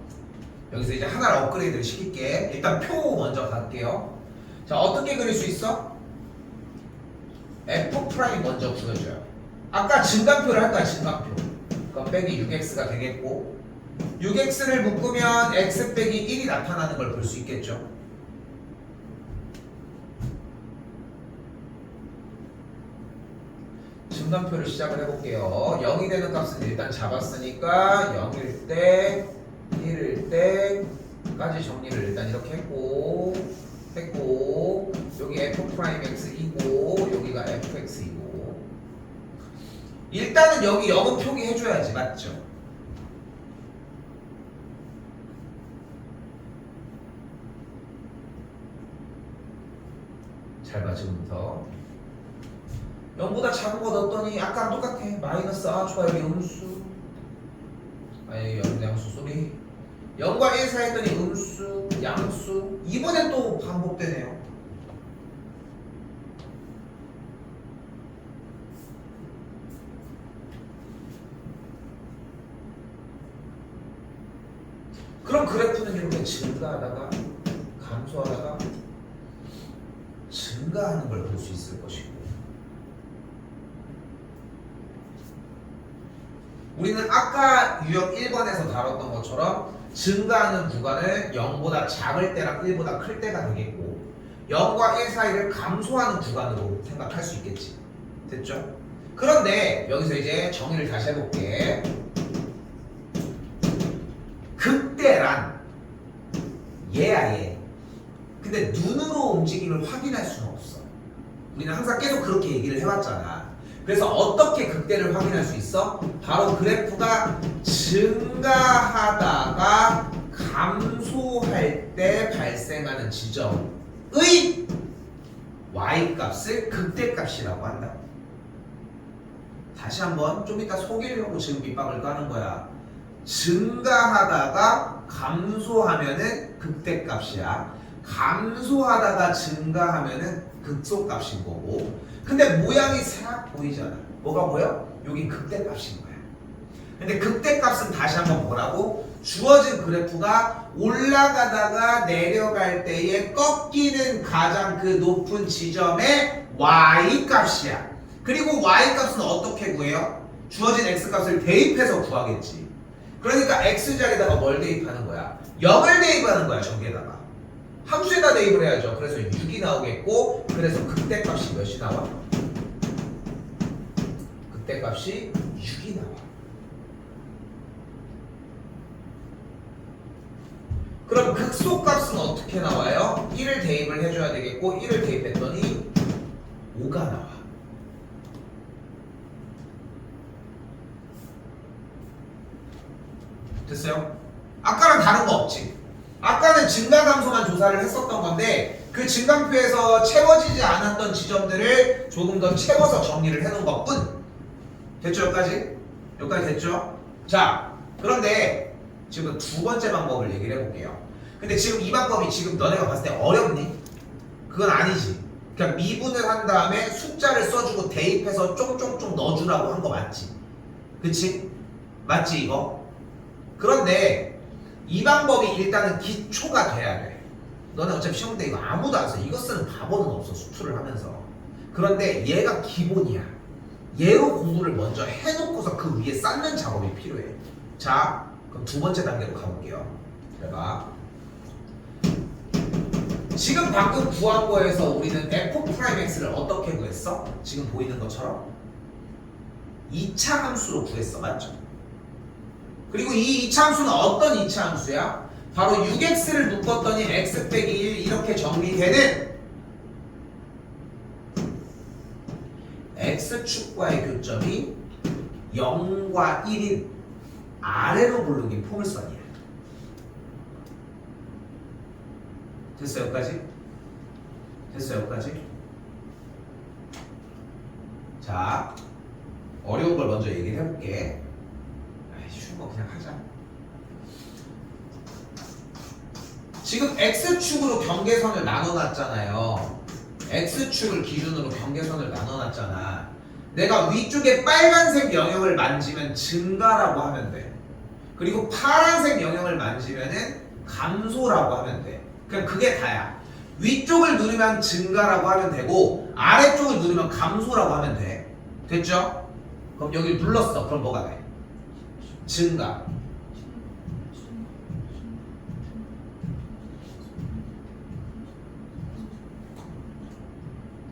여기서 이제 하나를 업그레이드를 시킬게. 일단 표 먼저 갈게요. 자, 어떻게 그릴 수 있어? F' 먼저 구해줘요. 아까 증간표를 할까? 증간표. 그럼 빼기 6x가 되겠고 6x를 묶으면 x 빼기 1이 나타나는 걸 볼 수 있겠죠. 증간표를 시작을 해볼게요. 0이 되는 값은 일단 잡았으니까 0일 때, 1일 때까지 정리를 일단 이렇게 했고 여기 f'x이고 여기가 fx이고 일단은 여기 0은 표기해줘야지. 맞죠? 잘 봐. 지금부터 0보다 작은 거 넣었더니 아까랑 똑같아. 마이너스. 아 좋아. 여기 음수. 아니 양수 소리. 0과 1 사이 했더니 음수 양수. 이번엔 또 반복되네요. 그럼 그래프는 이렇게 증가하다가 감소하다가 증가하는 걸 볼 수 있을 것이고 우리는 아까 유형 1번에서 다뤘던 것처럼 증가하는 구간을 0보다 작을 때랑 1보다 클 때가 되겠고 0과 1 사이를 감소하는 구간으로 생각할 수 있겠지. 됐죠? 그런데 여기서 이제 정의를 다시 해볼게. 극대란 얘야 얘. 근데 눈으로 움직임을 확인할 수는 없어. 우리는 항상 계속 그렇게 얘기를 해왔잖아. 그래서 어떻게 극대를 확인할 수 있어? 바로 그래프가 증가하다가 감소할 때 발생하는 지점의 y값을 극대값이라고 한다. 다시 한번 좀 이따 속이려고 지금 밑밥을 까는 거야. 증가하다가 감소하면은 극대값이야. 감소하다가 증가하면은 극소값인 거고. 근데 모양이 싹 보이잖아. 뭐가 보여? 여긴 극대값인 거야. 근데 극대값은 다시 한번 뭐라고? 주어진 그래프가 올라가다가 내려갈 때에 꺾이는 가장 그 높은 지점의 y값이야. 그리고 y값은 어떻게 구해요? 주어진 x값을 대입해서 구하겠지. 그러니까 x자리에다가 뭘 대입하는 거야? 0을 대입하는 거야. 저기에다가 함수에다 대입을 해야죠. 그래서 6이 나오겠고, 그래서 극대값이 몇이 나와? 극대값이 6이 나와. 그럼 극소값은 어떻게 나와요? 1을 대입을 해줘야 되겠고, 1을 대입했더니 5가 나와. 됐어요? 아까랑 다른 거 없지? 아까는 증가감소만 조사를 했었던 건데 그 증강표에서 채워지지 않았던 지점들을 조금 더 채워서 정리를 해놓은 것뿐. 됐죠? 여기까지? 여기까지 됐죠? 자, 그런데 지금 두 번째 방법을 얘기를 해볼게요. 근데 지금 이 방법이 지금 너네가 봤을 때 어렵니? 그건 아니지. 그냥 미분을 한 다음에 숫자를 써주고 대입해서 쫑쫑쫑 넣어주라고 한 거 맞지? 그치? 맞지 이거? 그런데 이 방법이 일단은 기초가 돼야 돼. 너네 어차피 시험 때 이거 아무도 안 써. 이거 쓰는 바보는 없어. 수투를 하면서. 그런데 얘가 기본이야. 얘로 공부를 먼저 해놓고서 그 위에 쌓는 작업이 필요해. 자, 그럼 두 번째 단계로 가볼게요. 봐. 지금 방금 구한 거에서 우리는 f'x를 어떻게 구했어? 지금 보이는 것처럼 2차 함수로 구했어. 맞죠? 그리고 이 2차 함수는 어떤 2차 함수야? 바로 6x를 묶었더니 x 빼기 1 이렇게 정리되는 x축과의 교점이 0과 1인 아래로 부르긴 포물선이야. 됐어 여기까지? 됐어 여기까지? 자, 어려운 걸 먼저 얘기를 해볼게. 쉬운 거 그냥 하자. 지금 x축으로 경계선을 나눠놨잖아요. x축을 기준으로 경계선을 나눠놨잖아. 내가 위쪽에 빨간색 영역을 만지면 증가라고 하면 돼. 그리고 파란색 영역을 만지면은 감소라고 하면 돼. 그냥 그게 다야. 위쪽을 누르면 증가라고 하면 되고 아래쪽을 누르면 감소라고 하면 돼. 됐죠? 그럼 여기 눌렀어. 그럼 뭐가 돼? 증가.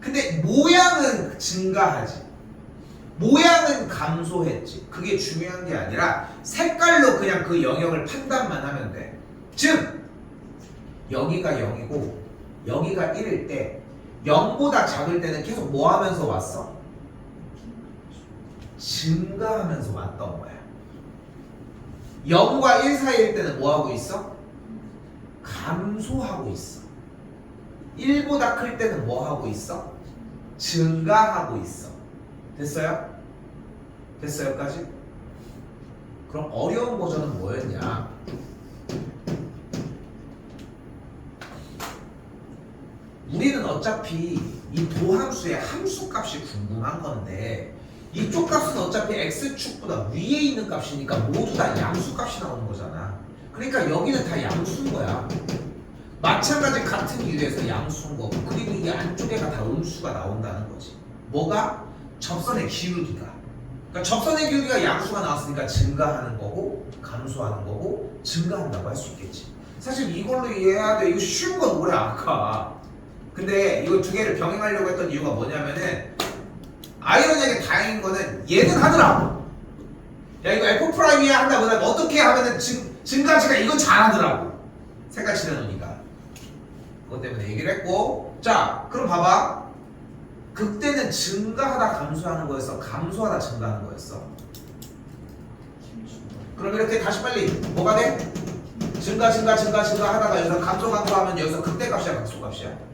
근데 모양은 증가하지. 모양은 감소했지. 그게 중요한 게 아니라 색깔로 그냥 그 영역을 판단만 하면 돼. 즉 여기가 0이고 여기가 1일 때 0보다 작을 때는 계속 뭐 하면서 왔어? 증가하면서 왔던 거야. 0과 1 사이일 때는 뭐 하고 있어? 감소하고 있어. 1보다 클 때는 뭐 하고 있어? 증가하고 있어. 됐어요? 됐어요? 여기까지? 그럼 어려운 버전은 뭐였냐? 우리는 어차피 이 도함수의 함수값이 궁금한 건데 이쪽 값은 어차피 x축보다 위에 있는 값이니까 모두 다 양수값이 나오는 거잖아. 그러니까 여기는 다 양수인 거야. 마찬가지 같은 이유에서 양수인 거고, 그리고 이 안쪽에가 다 음수가 나온다는 거지. 뭐가? 접선의 기울기가. 그러니까 접선의 기울기가 양수가 나왔으니까 증가하는 거고 감소하는 거고 증가한다고 할 수 있겠지. 사실 이걸로 이해해야 돼. 이거 쉬운 건 오래 아까. 근데 이거 두 개를 병행하려고 했던 이유가 뭐냐면은 아이러니하게 다행인 거는 얘는 하더라고. 야 이거 F'이야 한다 그러면 어떻게 하면은 증가치가 이건 잘하더라고. 색깔 칠해놓으니까. 그것 때문에 얘기를 했고, 자 그럼 봐봐. 극대는 증가하다 감소하는 거였어? 감소하다 증가하는 거였어? 그럼 이렇게 다시 빨리 뭐가 돼? 증가 하다가 여기서 감소하면 여기서 극대값이야 극소값이야?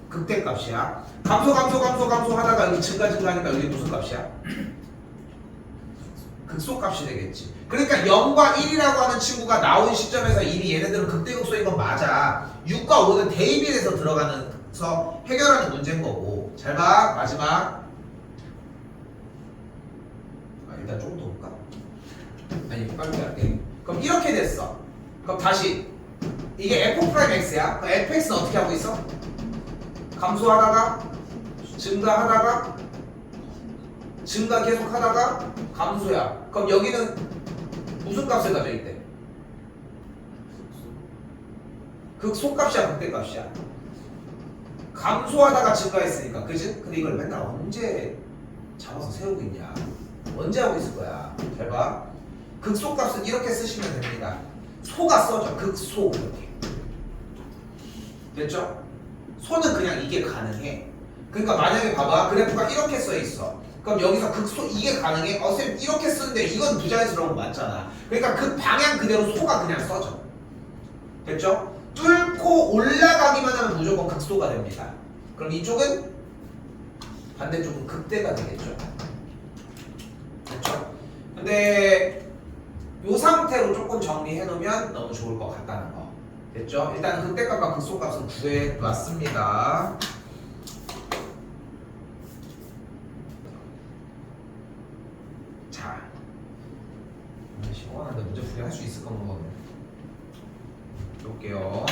극대값이야. 감소 하다가 여기 증가하니까 여기 무슨 값이야? 극소값이 되겠지. 그러니까 0과 1이라고 하는 친구가 나온 시점에서 이미 얘네들은 극대극소인 건 맞아. 6과 5는 대입이 돼서 들어가면서 해결하는 문제인 거고. 잘 봐. 마지막. 일단 조금 더 볼까? 아니 빨리 할게. 그럼 이렇게 됐어. 그럼 다시 이게 f'x야. 그럼 fx는 어떻게 하고 있어? 감소하다가 증가하다가 증가 계속 하다가 감소야. 그럼 여기는 무슨 값을 가져 있대? 극소값이야, 극대값이야? 감소하다가 증가했으니까, 그지? 근데 이걸 맨날 언제 잡아서 세우고 있냐? 언제 하고 있을 거야? 잘 봐. 극소값은 이렇게 쓰시면 됩니다. 소가 써져. 극소 이렇게. 됐죠? 소는 그냥 이게 가능해. 그러니까 만약에 봐봐. 그래프가 이렇게 써 있어. 그럼 여기서 극소 이게 가능해? 쌤 이렇게 쓰는데 이건 부자연스러운 거 맞잖아. 그러니까 그 방향 그대로 소가 그냥 써져. 됐죠? 뚫고 올라가기만 하면 무조건 극소가 됩니다. 그럼 이쪽은 반대쪽은 극대가 되겠죠. 됐죠? 근데 이 상태로 조금 정리해 놓으면 너무 좋을 것 같다는 거. 됐죠? 일단 극대값과 극소값은 구해 놨습니다. 자, 시원한데 문제 풀이 할 수 있을 건가 보네. 볼게요.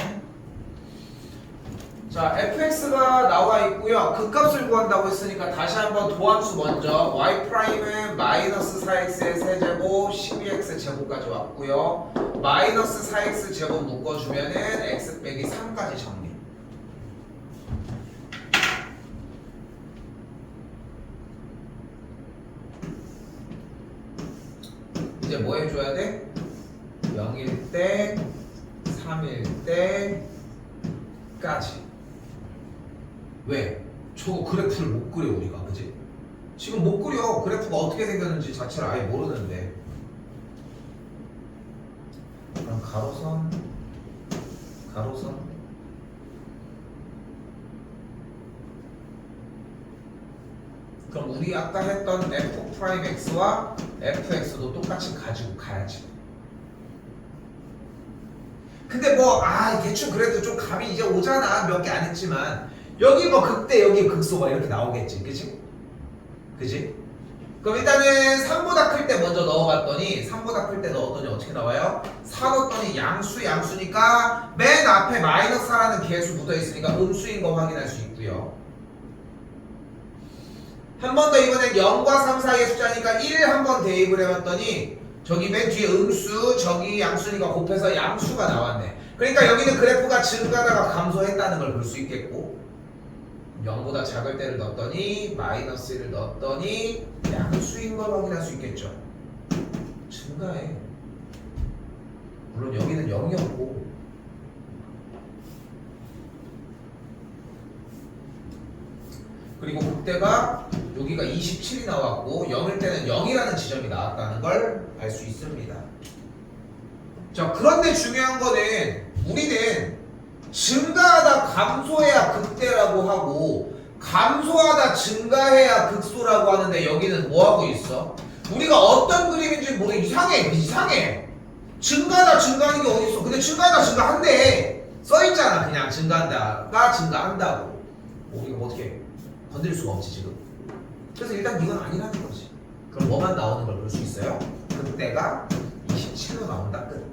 자, fx가 나와 있고요. 극값을 구한다고 했으니까 다시 한번 도함수 먼저 y'은 마이너스 4x의 세제곱 12x 제곱까지 왔고요. 마이너스 4x 제곱 묶어주면은 x 빼기 3까지 정리. 이제 뭐 해줘야 돼? 0일 때 3일 때까지. 왜? 저거 그래프를 못 그려 우리가, 그지? 지금 못 그려. 그래프가 어떻게 생겼는지 자체를 아예 모르는데. 그럼 가로선 그럼 우리 아까 했던 f'x와 fx도 똑같이 가지고 가야지. 근데 뭐 대충 그래도 좀 감이 이제 오잖아. 몇 개 안 했지만 여기 뭐 극대 여기 극소가 이렇게 나오겠지. 그치? 그치? 그럼 일단은 3보다 클 때 먼저 넣어봤더니 3보다 클 때 넣었더니 어떻게 나와요? 4 넣었더니 양수니까 맨 앞에 마이너스 4라는 개수 묻어있으니까 음수인 거 확인할 수 있고요. 한 번 더 이번엔 0과 3 사이의 숫자니까 1 한 번 대입을 해봤더니 저기 맨 뒤에 음수 저기 양수니까 곱해서 양수가 나왔네. 그러니까 여기는 그래프가 증가하다가 감소했다는 걸 볼 수 있겠고 0보다 작을 때를 넣었더니 마이너스 1을 넣었더니 양수인 걸 확인할 수 있겠죠. 증가해. 물론 여기는 0이었고 그리고 그때가 여기가 27이 나왔고 0일 때는 0이라는 지점이 나왔다는 걸 알 수 있습니다. 자, 그런데 중요한 거는 우리는 증가하다 감소해야 극대라고 하고 감소하다 증가해야 극소라고 하는데 여기는 뭐 하고 있어? 우리가 어떤 그림인지 모르게 이상해. 증가하다 증가하는 게 어디 있어? 근데 증가하다 증가한대. 써 있잖아. 그냥 증가한다가 증가한다고. 우리가 뭐 어떻게 건드릴 수가 없지 지금. 그래서 일단 이건 아니라는 거지. 그럼 뭐만 나오는 걸 볼 수 있어요? 그때가 27로 나온다. 끝.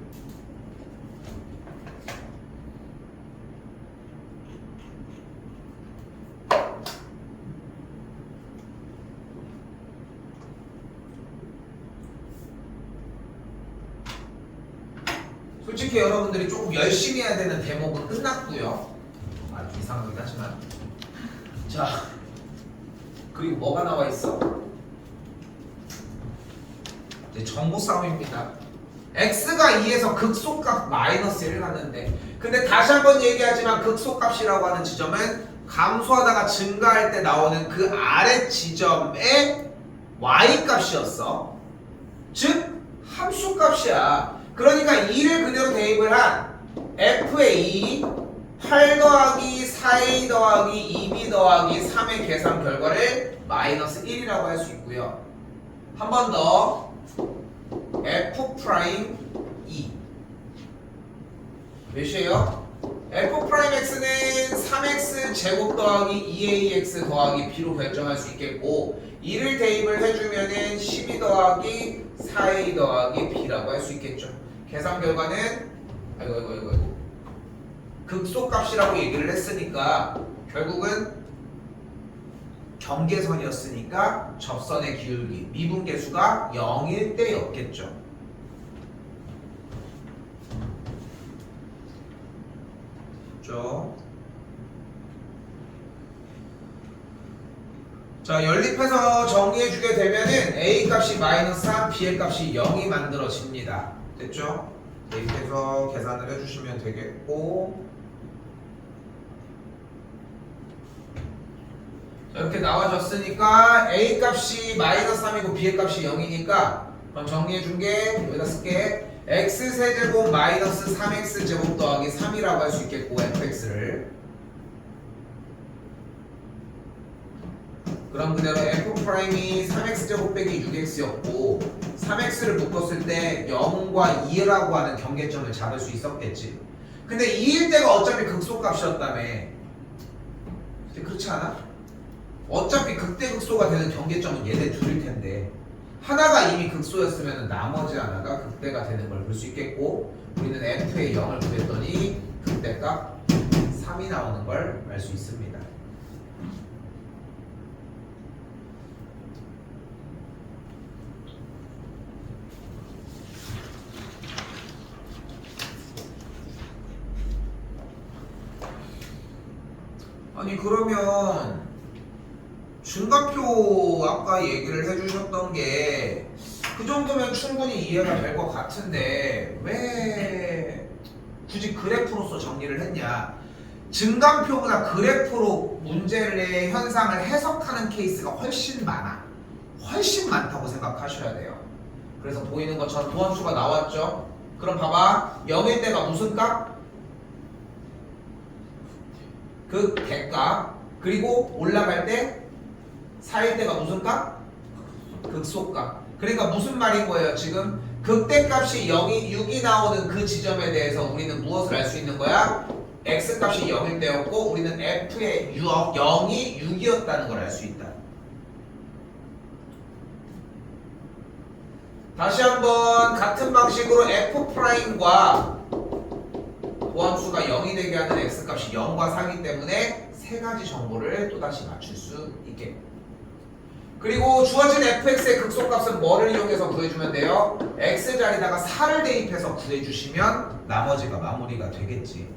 솔직히 여러분들이 조금 열심히 해야 되는 대목은 끝났고요. 좀 이상하긴 하지만. 자, 그리고 뭐가 나와 있어? 이제 정보 싸움입니다. x가 2에서 극소값 마이너스 1을 하는데 근데 다시 한번 얘기하지만 극소값이라고 하는 지점은 감소하다가 증가할 때 나오는 그 아래 지점의 y값이었어. 즉 함수값이야. 그러니까 2를 그대로 대입을 한 f의 2 8 더하기 4a 더하기 2b 더하기 3의 계산 결과를 마이너스 1이라고 할 수 있고요. 한 번 더 f' 2 몇이에요? f'x는 3x 제곱 더하기 2ax 더하기 b로 결정할 수 있겠고 2를 대입을 해주면은 12 더하기 4a 더하기 b라고 할 수 있겠죠. 계산 결과는 아이고 극소값이라고 얘기를 했으니까 결국은 경계선이었으니까 접선의 기울기 미분계수가 0일 때였겠죠. 그렇죠? 자, 연립해서 정리해주게 되면은 A 값이 -3, B의 값이 0이 만들어집니다. 됐죠? 대입해서 계산을 해주시면 되겠고, 자, 이렇게 나와졌으니까 A 값이 -3이고 B의 값이 0이니까 그럼 정리해준 게 여기다 쓸게. x세제곱 -3x제곱 더하기 3이라고 할 수 있겠고 fx를 그럼 그대로 f'이 3x제곱 빼기 6x였고 3x를 묶었을 때 0과 2라고 하는 경계점을 잡을 수 있었겠지. 근데 2일 때가 어차피 극소값이었다며. 그렇지 않아? 어차피 극대극소가 되는 경계점은 얘네 둘일 텐데 하나가 이미 극소였으면 나머지 하나가 극대가 되는 걸 볼 수 있겠고 우리는 f의 0을 구했더니 극대값 3이 나오는 걸 알 수 있습니다. 아니 그러면 증가표 아까 얘기를 해주셨던 게 그 정도면 충분히 이해가 될 것 같은데 왜 굳이 그래프로서 정리를 했냐. 증가표보다 그래프로 문제의 현상을 해석하는 케이스가 훨씬 많아. 훨씬 많다고 생각하셔야 돼요. 그래서 보이는 것처럼 도함수가 나왔죠. 그럼 봐봐 0일 때가 무슨 값? 그 대값. 그리고 올라갈 때 4일 때가 무슨 값? 극소값. 그러니까 무슨 말인 거예요 지금? 극대값이 6이 나오는 그 지점에 대해서 우리는 무엇을 알 수 있는 거야? x값이 0일 때였고 우리는 f의 0이 6이었다는 걸 알 수 있다. 다시 한번 같은 방식으로 f'과 도함수가 0이 되게 하는 x값이 0과 4이기 때문에 세 가지 정보를 또다시 맞출 수 있게. 그리고 주어진 fx의 극소값은 뭐를 이용해서 구해주면 돼요? x 자리다가 4를 대입해서 구해주시면 나머지가 마무리가 되겠지.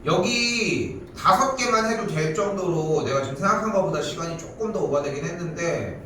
여기 5개만 해도 될 정도로 내가 지금 생각한 것보다 시간이 조금 더 오버되긴 했는데